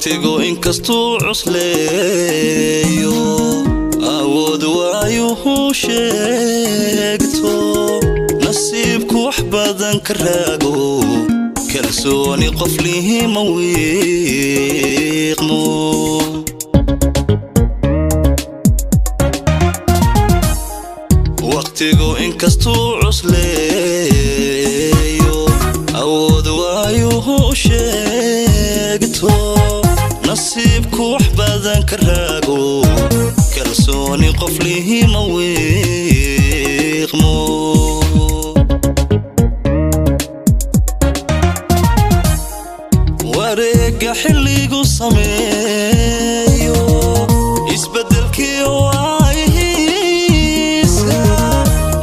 waqtigu inkastuu cusleeyo awood waayuhu sheegto nasiibku wax badan ka raago kalsooni qof lihi ma wiiqmo waqtigu inkastuu cusleeyo awood waayuhu sheegto nasiibku wax badan ka raago kalsooni qof lihi ma wiiqmo wareega xilligu sameeyo isbedelkii waayihiisa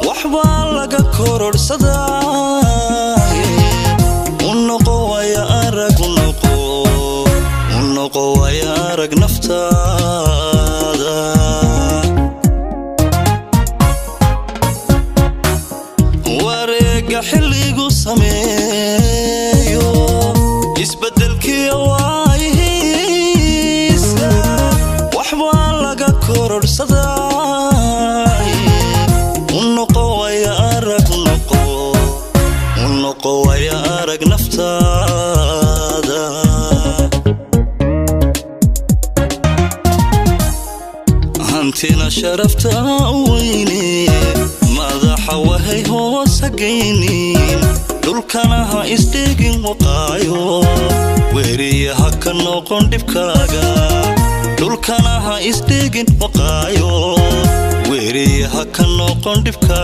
waxbaa laga kororsadaa unoqo waya arag naftaada wareega xilligu sameeyo isbedelkii waayihiisa waxbaa laga kororsadaa unoqo waya arag naftaada hantina sharafta weyne madaxa wahay hoos hagaynin dhulkana ha isdhigin waqaayo weeriyaha ka noqon dhibkaaga dhulkana ha isdhigin waqaayo weeriyaha ka noqon dhibkaaga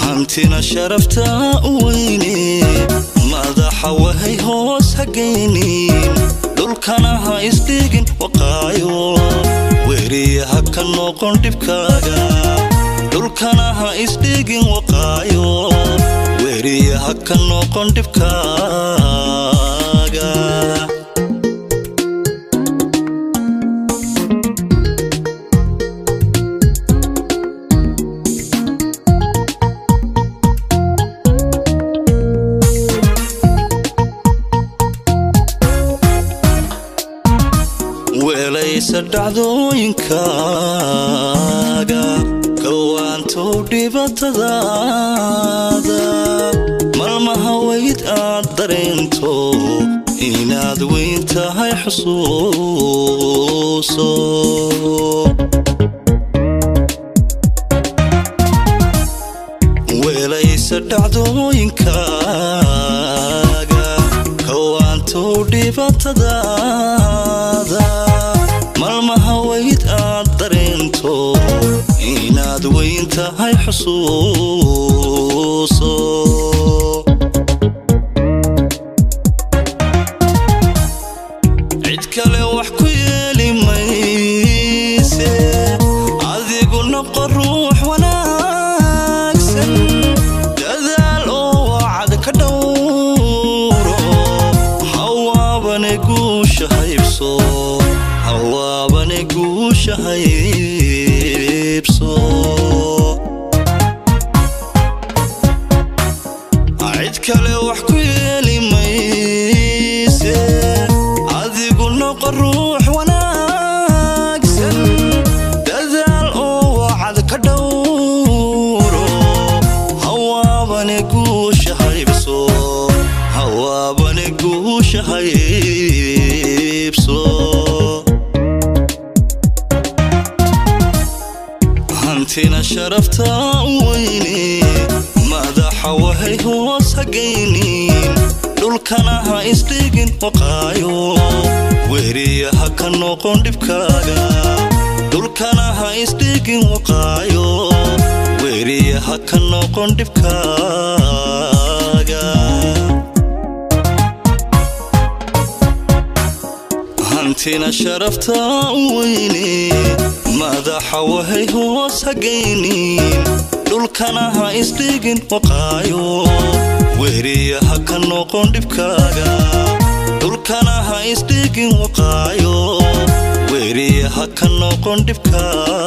hantina sharafta weyne madaxa wahay hoos hagaynin dhulkana ha isdhigin waqaayo weeriyaha ka noqon dhibkaaga dhulkana ha isdhigin waqaayo weeriyaha ka noqon dhibkaaga weelaysa dhacdooyinkaaga kawaantow dhibaatadaada malmaha weyd aad dareento inaad weyn tahay xusuuso weelaysa dhacdooyinkaaga kawaantow dhibaatadaada malmaha weyd aad dareento inaad weyn tahay xusuuso cid kale wax ku yeeli mayse adigu noqo ruux wanaagsan dadaal oo wacad ka dhowro hawaabane guusha haybso hawaabane guusha haybso cid kale wax ku yeeli mayse adigu noqo ruux wanaagsan dadaal oo wacad ka dhowro hawaabane guusha haybso hawaabane guusha haybso hantina sharafta weyne madaxa wahay hoos hagaynin dhulkana ha isdhigin waqaayo weeriyaha ka noqon dhibkaaga dhulkana ha isdhigin waqaayo weeriyaha ka noqon dhibkaaga hantina sharafta weyne madaxa wahay hoos hagaynin dhulkana ha isdhigin waqaayo weeriyaha ka noqon dhibkaaga dhulkana ha isdhigin waqaayo weeriyaha ka noqon dhibkaaga